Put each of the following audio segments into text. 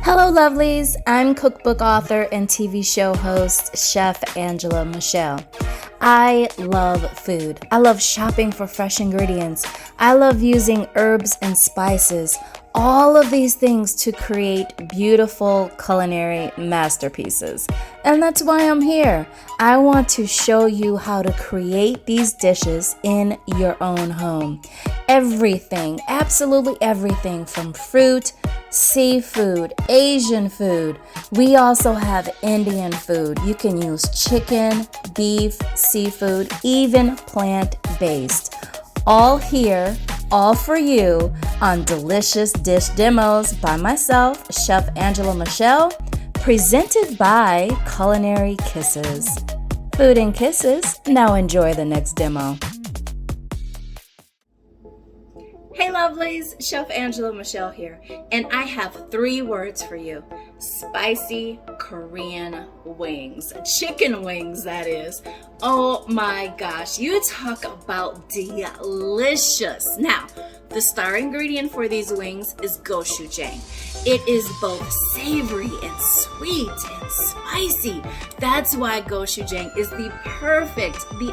Hello, lovelies. I'm cookbook author and TV show host, Chef Angela Michelle. I love food. I love shopping for fresh ingredients. I love using herbs and spices, all of these things to create beautiful culinary masterpieces. And that's why I'm here. I want to show you how to create these dishes in your own home. Everything, absolutely everything from fruit, seafood, Asian food. We also have Indian food. You can use chicken, beef, seafood, even plant-based. All here, all for you on Delicious Dish Demos by myself, Chef Angela Michelle, presented by Culinary Kisses. Food and kisses. Now enjoy the next demo. Hey lovelies, Chef Angela Michelle here, and I have 3 words for you. Spicy Korean wings. Chicken wings, that is. Oh my gosh, you talk about delicious. Now, the star ingredient for these wings is gochujang. It is both savory and sweet and spicy. That's why gochujang is the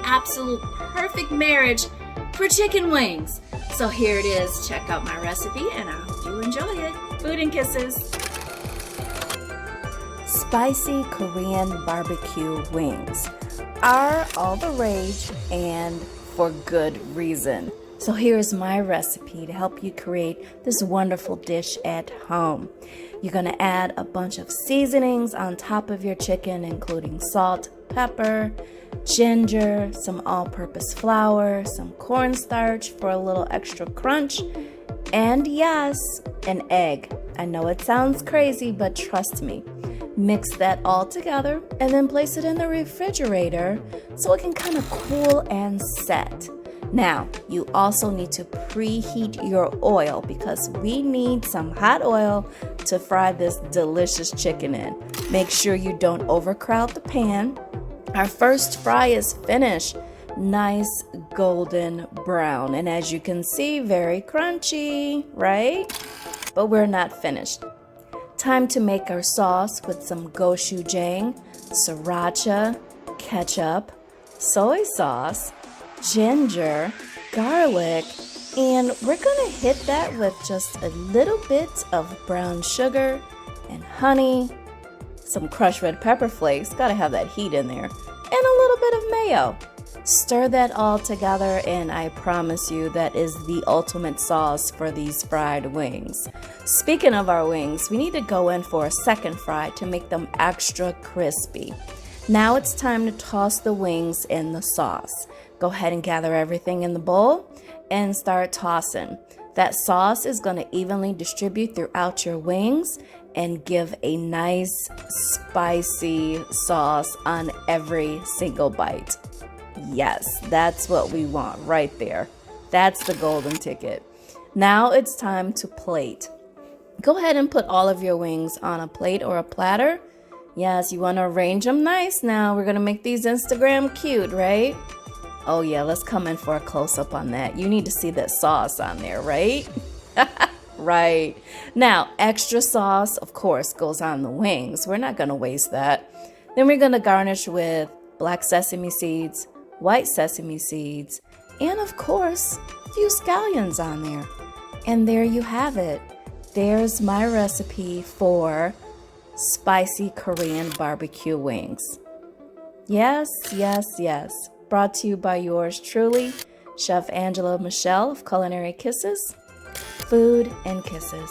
absolute perfect marriage for chicken wings. So here it is. Check out my recipe and I hope you enjoy it. Food and kisses. Spicy Korean barbecue wings are all the rage and for good reason. So here's my recipe to help you create this wonderful dish at home. You're going to add a bunch of seasonings on top of your chicken, including salt, pepper, ginger, some all-purpose flour, some cornstarch for a little extra crunch, and yes, an egg. I know it sounds crazy, but trust me. Mix that all together and then place it in the refrigerator so it can kind of cool and set. Now, you also need to preheat your oil because we need some hot oil to fry this delicious chicken in. Make sure you don't overcrowd the pan. Our first fry is finished. Nice golden brown. And as you can see, very crunchy, right? But we're not finished. Time to make our sauce with some gochujang, sriracha, ketchup, soy sauce, ginger, garlic, and we're gonna hit that with just a little bit of brown sugar and honey, some crushed red pepper flakes, gotta have that heat in there, and a little bit of mayo. Stir that all together and I promise you that is the ultimate sauce for these fried wings. Speaking of our wings, we need to go in for a second fry to make them extra crispy. Now it's time to toss the wings in the sauce. Go ahead and gather everything in the bowl and start tossing. That sauce is going to evenly distribute throughout your wings and give a nice spicy sauce on every single bite. Yes, that's what we want right there. That's the golden ticket. Now it's time to plate. Go ahead and put all of your wings on a plate or a platter. Yes, you want to arrange them nice now. We're going to make these Instagram cute, right? Oh yeah, let's come in for a close-up on that. You need to see that sauce on there, right? Right. Now, extra sauce, of course, goes on the wings. We're not going to waste that. Then we're going to garnish with black sesame seeds, white sesame seeds, and of course, a few scallions on there. And there you have it. There's my recipe for spicy Korean barbecue wings. Yes, yes, yes. Brought to you by yours truly, Chef Angela Michelle of Culinary Kisses. Food and kisses.